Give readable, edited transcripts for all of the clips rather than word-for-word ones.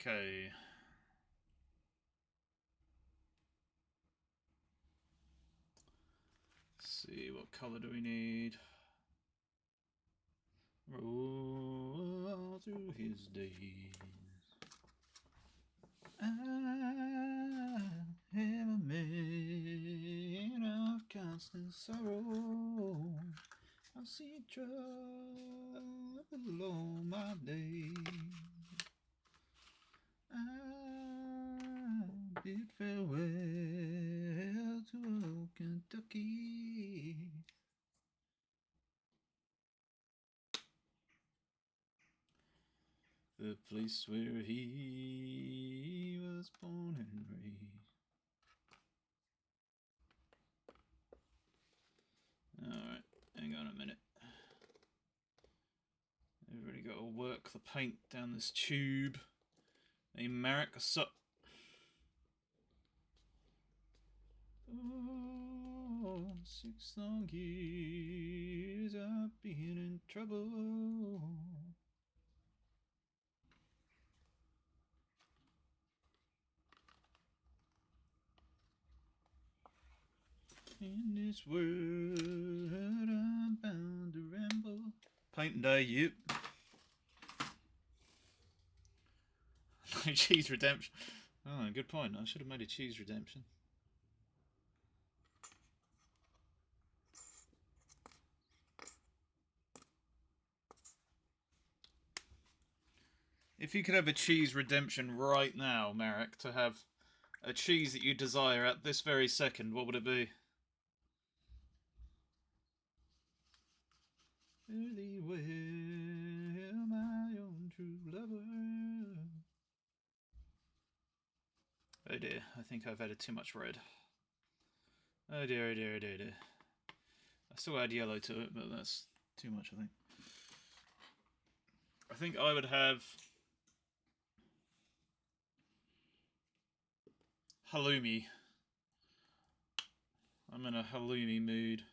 Okay. Let's see, what color do we need? Roll through his days. I am a man of constant sorrow. I've seen trouble all my days. I bid farewell to old Kentucky. The place where he was born and raised. Alright, hang on a minute. I've really got to work the paint down this tube. Hey Merrick, what's up? Oh, 6 long years I've been in trouble. In this world I'm bound to ramble. Paint day, yep. Cheese redemption. Oh, good point. I should have made a cheese redemption. If you could have a cheese redemption right now, Merrick, to have a cheese that you desire at this very second, what would it be? Fare thee well, my own true lover. Oh dear, I think I've added too much red. Oh dear, oh dear, oh dear, oh dear. I still add yellow to it, but that's too much, I think. I think I would have halloumi. I'm in a halloumi mood.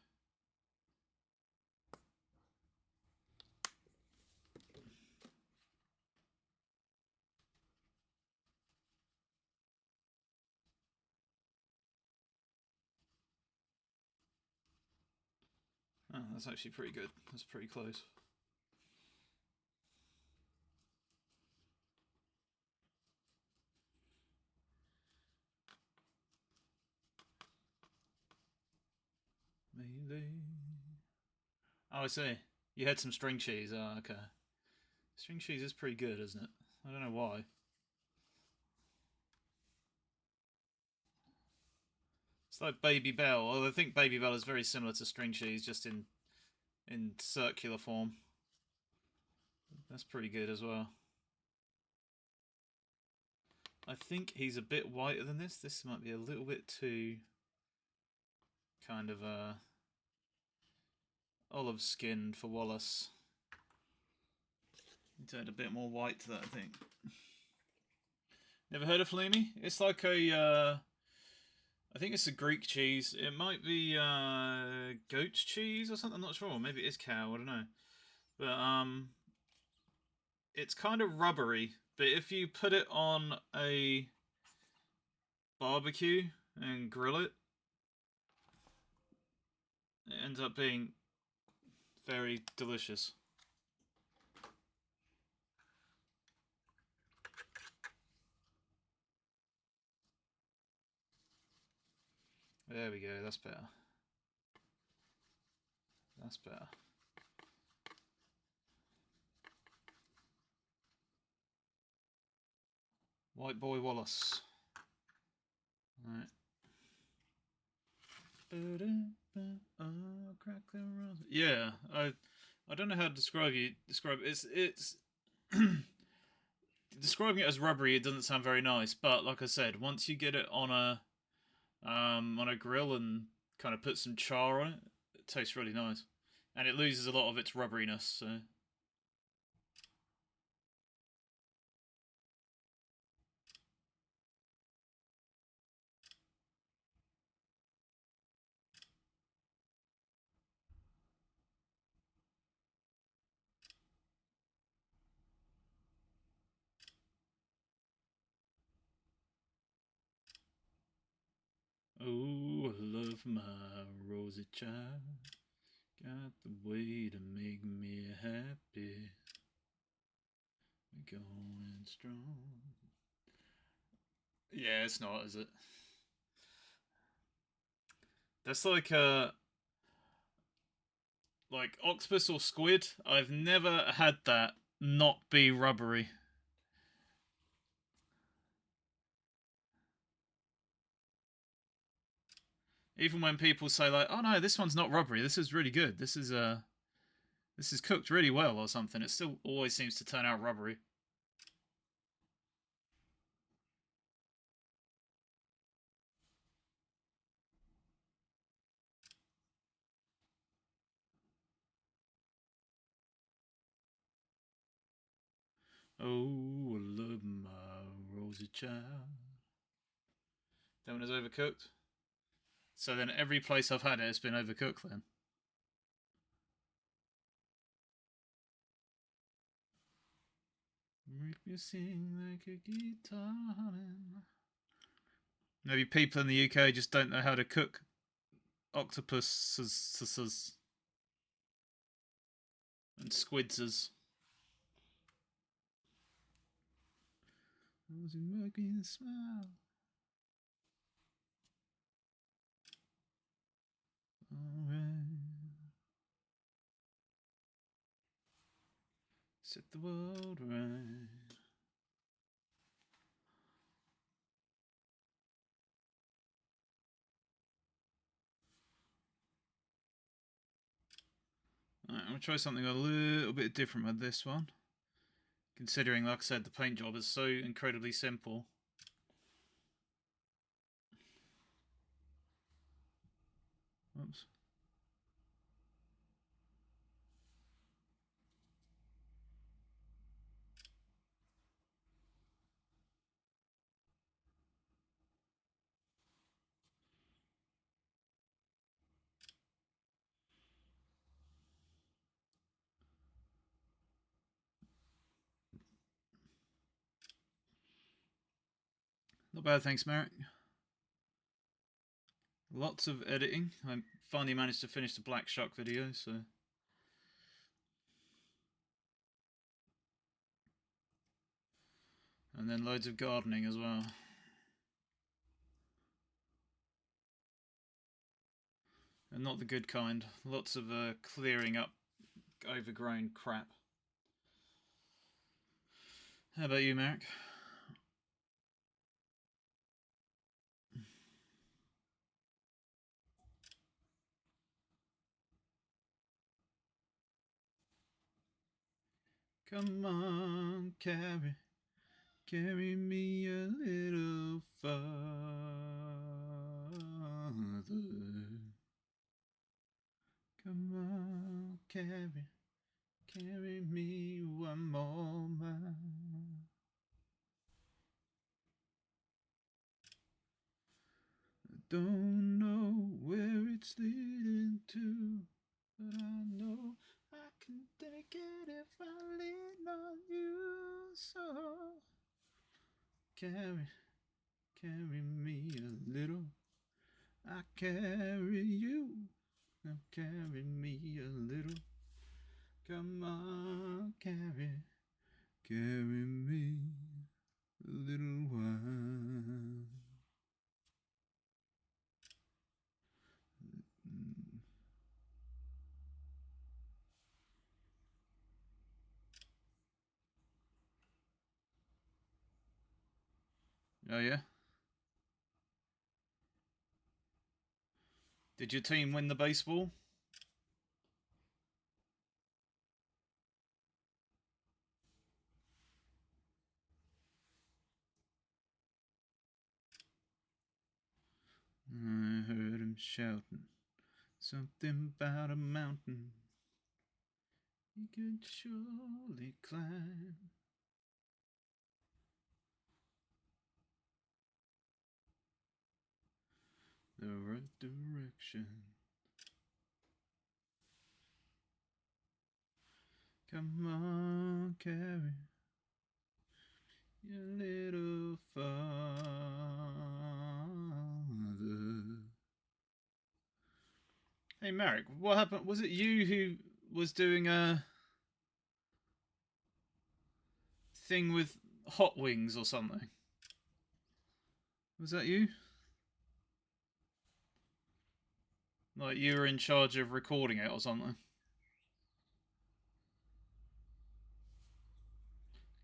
Oh, that's actually pretty good. That's pretty close. Melee. Oh, I see. You had some string cheese. Oh, okay. String cheese is pretty good, isn't it? I don't know why. It's like Baby Bell. Well, I think Baby Bell is very similar to string cheese, just in circular form. That's pretty good as well. I think he's a bit whiter than this. This might be a little bit too kind of olive skinned for Wallace. Need to add a bit more white to that, I think. Never heard of halloumi? It's like a I think it's a Greek cheese. It might be goat cheese or something. I'm not sure. Maybe it is cow. I don't know. But it's kind of rubbery. But if you put it on a barbecue and grill it, it ends up being very delicious. There we go. That's better. That's better. White Boy Wallace. Alright. Yeah, I don't know how to describe it. It's describing it as rubbery. It doesn't sound very nice, but like I said, once you get it on a grill and kind of put some char on it, it tastes really nice, and it loses a lot of its rubberiness. So. love, my rosy child. Got the way to make me happy. We're going strong. Yeah, it's not, is it? That's like octopus or squid. I've never had that not be rubbery. Even when people say like, "Oh no, this one's not rubbery. This is really good. This is cooked really well or something," it still always seems to turn out rubbery. Oh, I love my rosy child. That one is overcooked. So then every place I've had it, it's been overcooked then. Make me sing like a guitar. Maybe people in the UK just don't know how to cook octopuses and squidses. Was it making a smile? Alright. Set the world right. Alright, I'm going to try something a little bit different with this one. Considering, like I said, the paint job is so incredibly simple. Oops. Not bad, thanks, Merrick. Lots of editing. I finally managed to finish the Black Shuck video, so... And then loads of gardening as well. And not the good kind. Lots of clearing up overgrown crap. How about you, Merrick? Come on, carry me a little farther. Come on, carry me one more mile. I don't know where it's leading to, but I know I can take it if I lean on you. So carry me a little. I carry you. Now carry me a little. Come on, carry me a little while. Oh yeah? Did your team win the baseball? I heard him shouting something about a mountain he could surely climb. The right direction. Come on, carry a little farther. Hey, Merrick, what happened? Was it you who was doing a thing with hot wings or something? Was that you? Like you were in charge of recording it or something?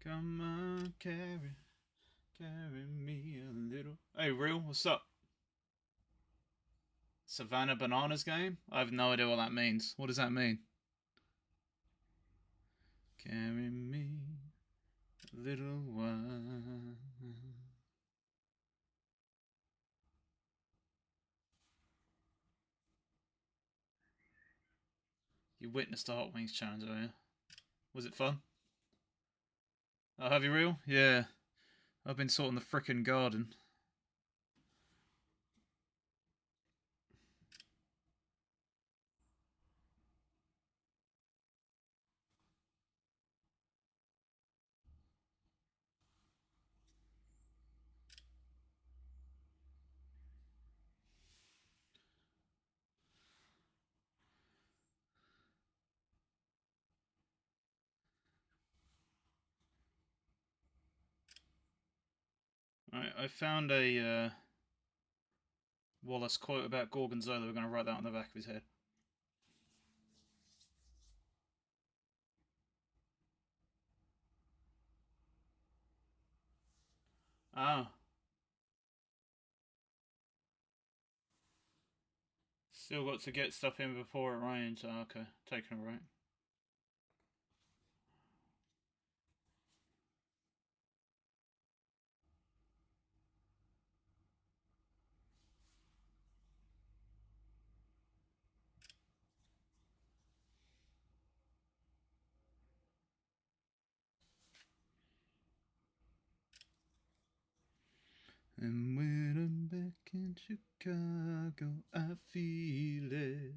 Come on, carry me a little. Hey, real, what's up? Savannah Bananas game? I have no idea what that means. What does that mean? Carry me a little while. You witnessed the Hot Wings challenge, oh yeah? Was it fun? Oh, have you real? Yeah. I've been sorting the frickin' garden. Right, I found a Wallace quote about Gorgonzola. We're going to write that on the back of his head. Ah. Still got to get stuff in before it rains. Oh, okay, taking a break. And when I'm back in Chicago, I feel it.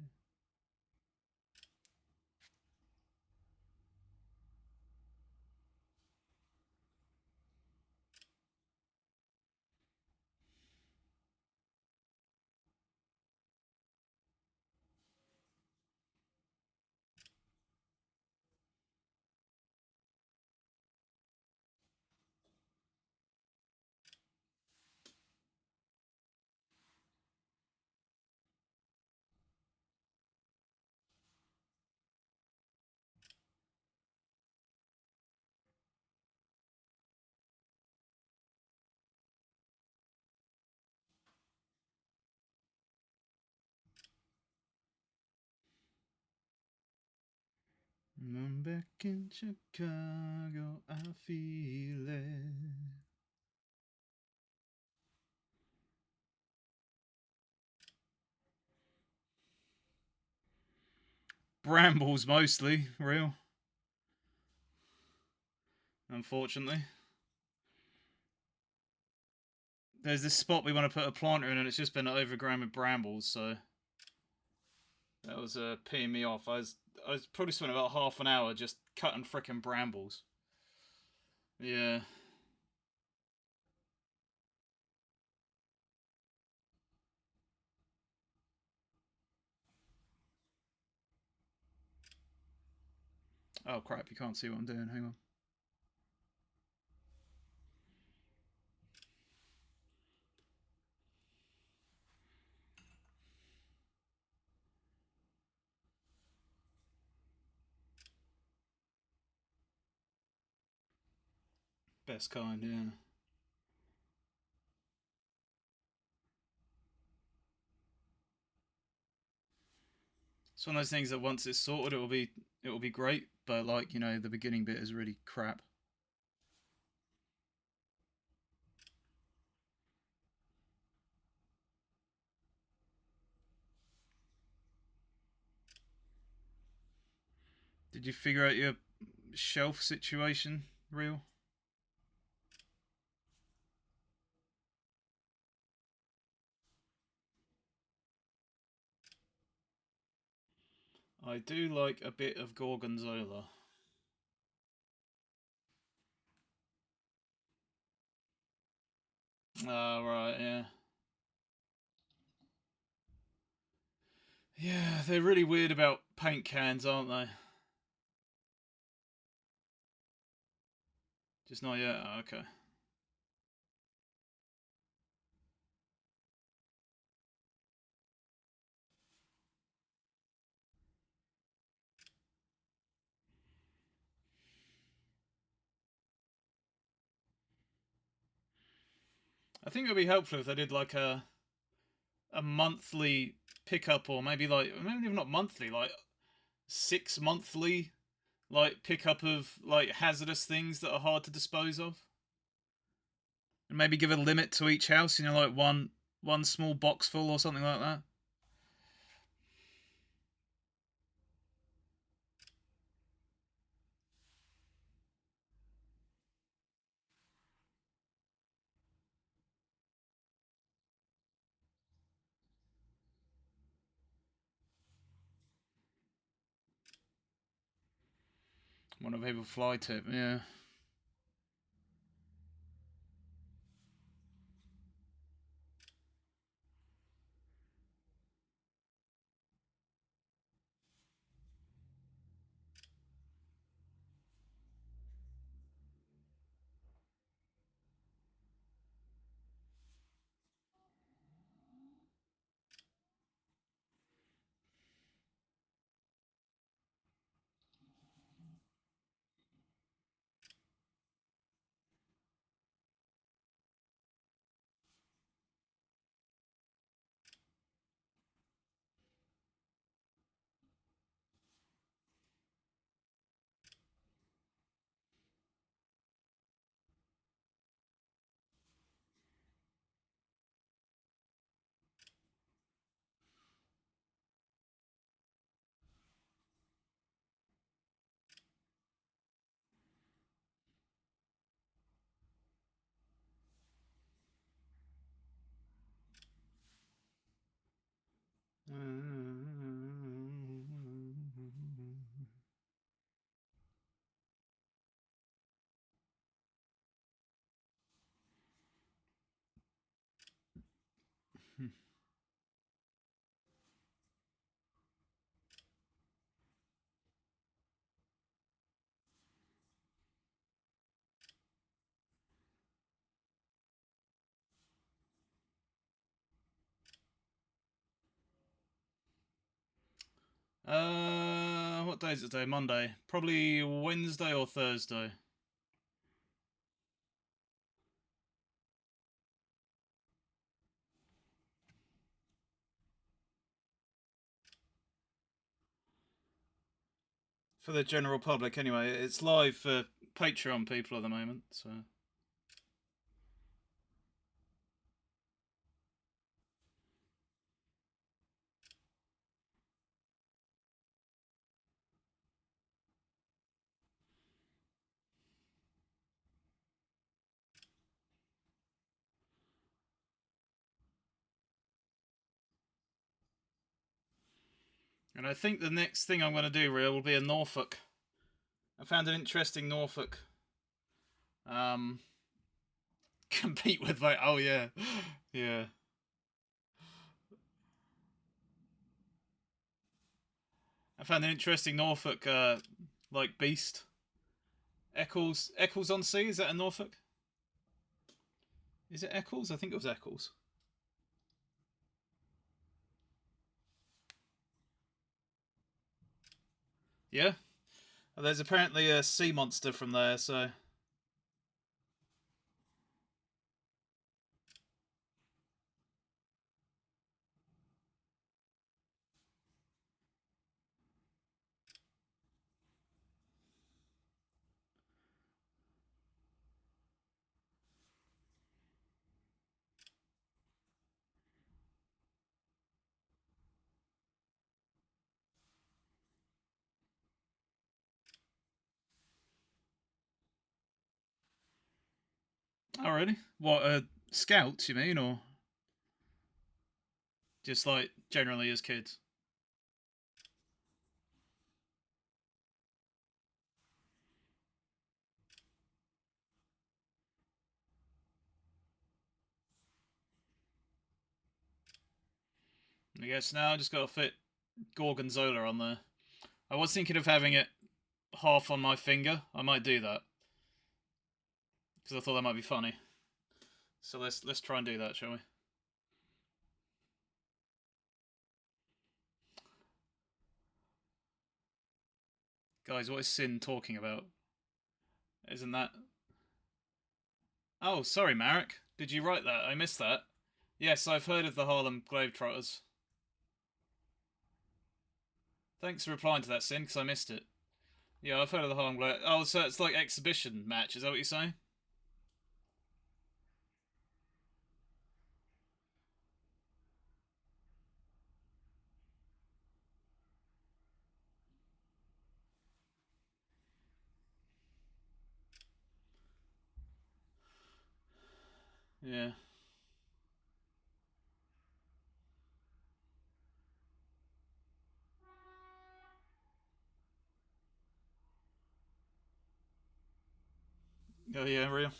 I'm back in Chicago, I feel it. Brambles mostly, real. Unfortunately. There's this spot we want to put a planter in and it's just been overgrown with brambles, so that was peeing me off. I was probably spent about half an hour just cutting frickin' brambles. Yeah. Oh crap, you can't see what I'm doing, hang on. Best kind, yeah. It's one of those things that once it's sorted it will be great, but like, you know, the beginning bit is really crap. Did you figure out your shelf situation, real? I do like a bit of gorgonzola. Ah, right, yeah. Yeah, they're really weird about paint cans, aren't they? Just not yet. Oh, okay. I think it would be helpful if they did like a monthly pickup, or maybe maybe even not monthly, like 6 monthly like pickup of like hazardous things that are hard to dispose of, and maybe give a limit to each house. You know, like one small box full or something like that. One of people fly tip, yeah. What day is it today? Monday. Probably Wednesday or Thursday. For the general public, anyway. It's live for Patreon people at the moment, so. And I think the next thing I'm going to do, real, will be a Norfolk. I found an interesting Norfolk. Um, compete with like, oh yeah, yeah. I found an interesting Norfolk, like beast. Eccles on Sea. Is that a Norfolk? Is it Eccles? I think it was Eccles. Yeah. Well, there's apparently a sea monster from there, so. Oh really? What? Scouts? You mean, or just like generally as kids? I guess now I just gotta fit gorgonzola on there. I was thinking of having it half on my finger. I might do that because I thought that might be funny. So let's try and do that, shall we? Guys, what is Sin talking about? Isn't that... Oh, sorry, Marek. Did you write that? I missed that. Yes, I've heard of the Harlem Globetrotters. Thanks for replying to that, Sin, because I missed it. Yeah, I've heard of the Harlem Globe... Oh, so it's like exhibition match, is that what you're saying? Yeah. Oh, yeah, real?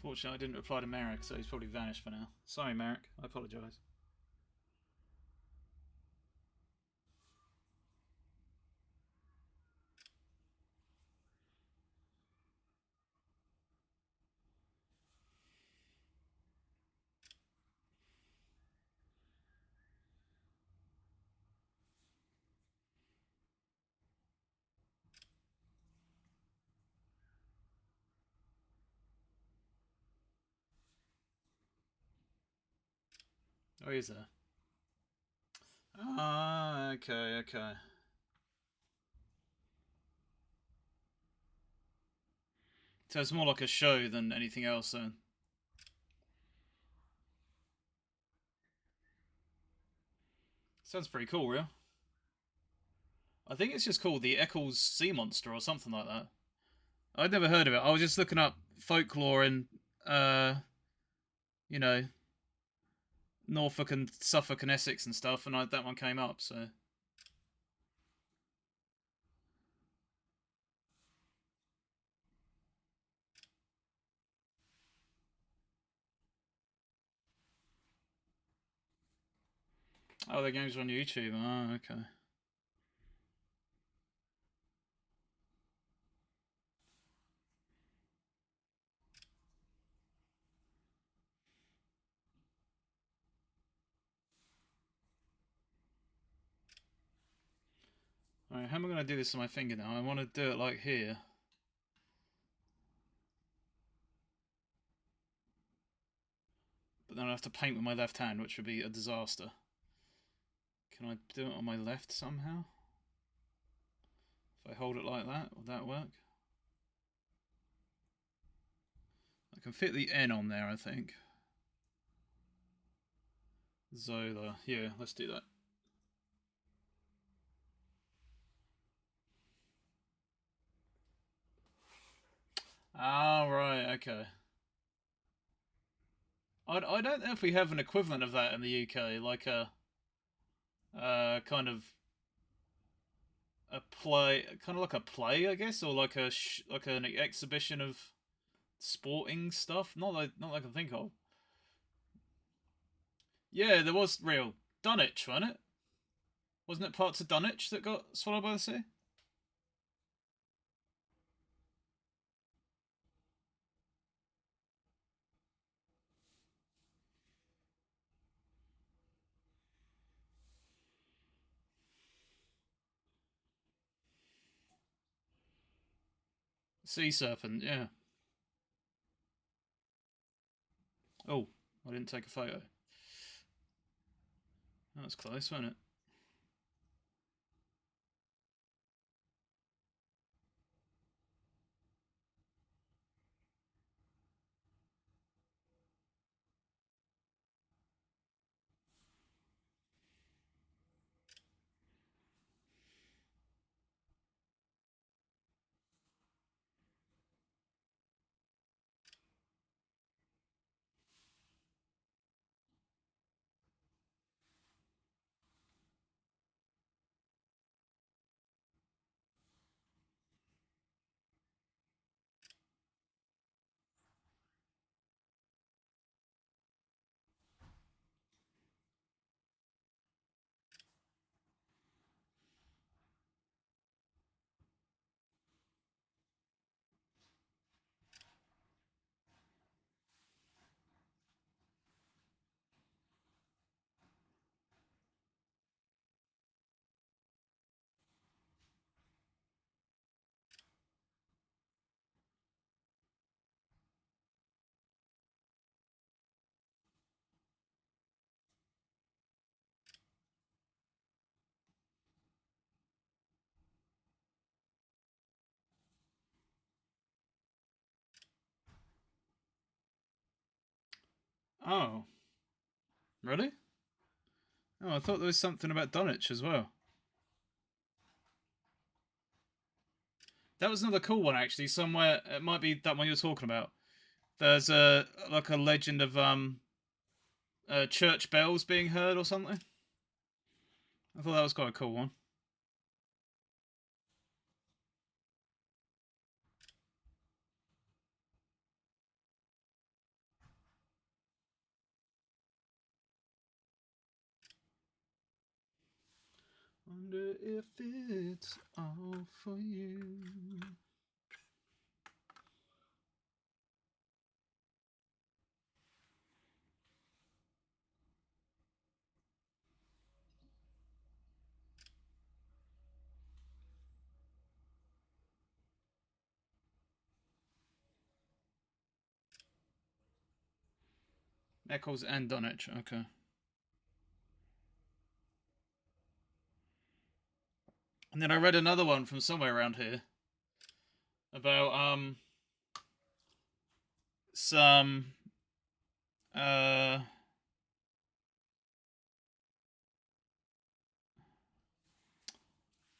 Fortunately, I didn't reply to Marek, so he's probably vanished for now. Sorry, Marek. I apologise. Oh, is there? Ah, okay, okay. So it's more like a show than anything else, then. Sounds pretty cool, real. I think it's just called the Eccles Sea Monster or something like that. I'd never heard of it. I was just looking up folklore in, uh, you know, Norfolk and Suffolk and Essex and stuff, and that one came up. So, oh, the games are on YouTube. Oh, okay. Alright, how am I going to do this on my finger now? I want to do it like here. But then I have to paint with my left hand, which would be a disaster. Can I do it on my left somehow? If I hold it like that, will that work? I can fit the N on there, I think. Zola. Yeah, let's do that. Ah, right, okay. I don't know if we have an equivalent of that in the UK, like a kind of a play, kind of like a play, I guess, or like like an exhibition of sporting stuff. Not that I can think of. Yeah, there was real Dunwich, wasn't it? Wasn't it parts of Dunwich that got swallowed by the sea? Sea serpent, yeah. Oh, I didn't take a photo. That was close, wasn't it? Oh, really? Oh, I thought there was something about Dunwich as well. That was another cool one actually. Somewhere it might be that one you're talking about. There's a like a legend of church bells being heard or something. I thought that was quite a cool one. Wonder if it's all for you. Eccles and Dunwich, okay. And then I read another one from somewhere around here about some uh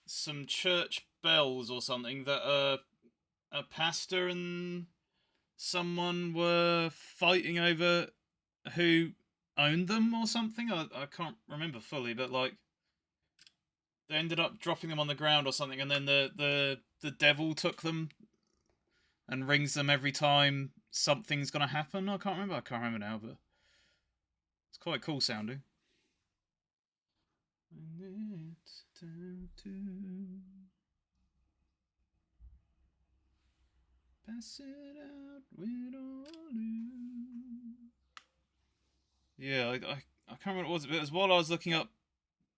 some church bells or something that a pastor and someone were fighting over who owned them or something. I can't remember fully, but like they ended up dropping them on the ground or something, and then the devil took them and rings them every time something's gonna happen. I can't remember. I can't remember now, but it's quite cool sounding. And it's time to pass it out with all you. Yeah, I can't remember what it was, but it was while I was looking up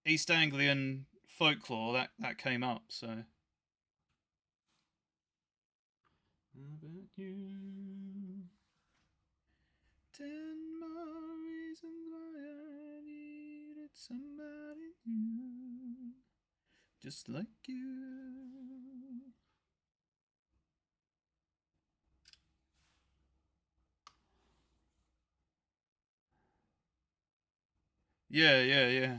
East Anglian folklore that came up. So, how about you? 10 more reasons why I needed somebody new, just like you. Yeah, yeah, yeah.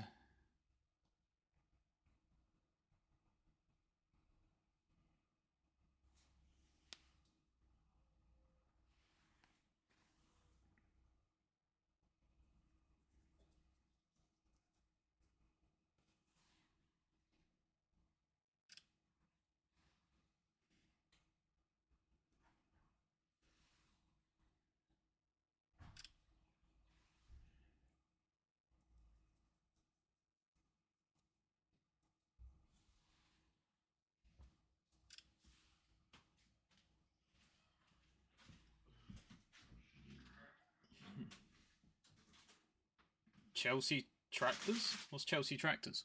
Chelsea Tractors? What's Chelsea Tractors?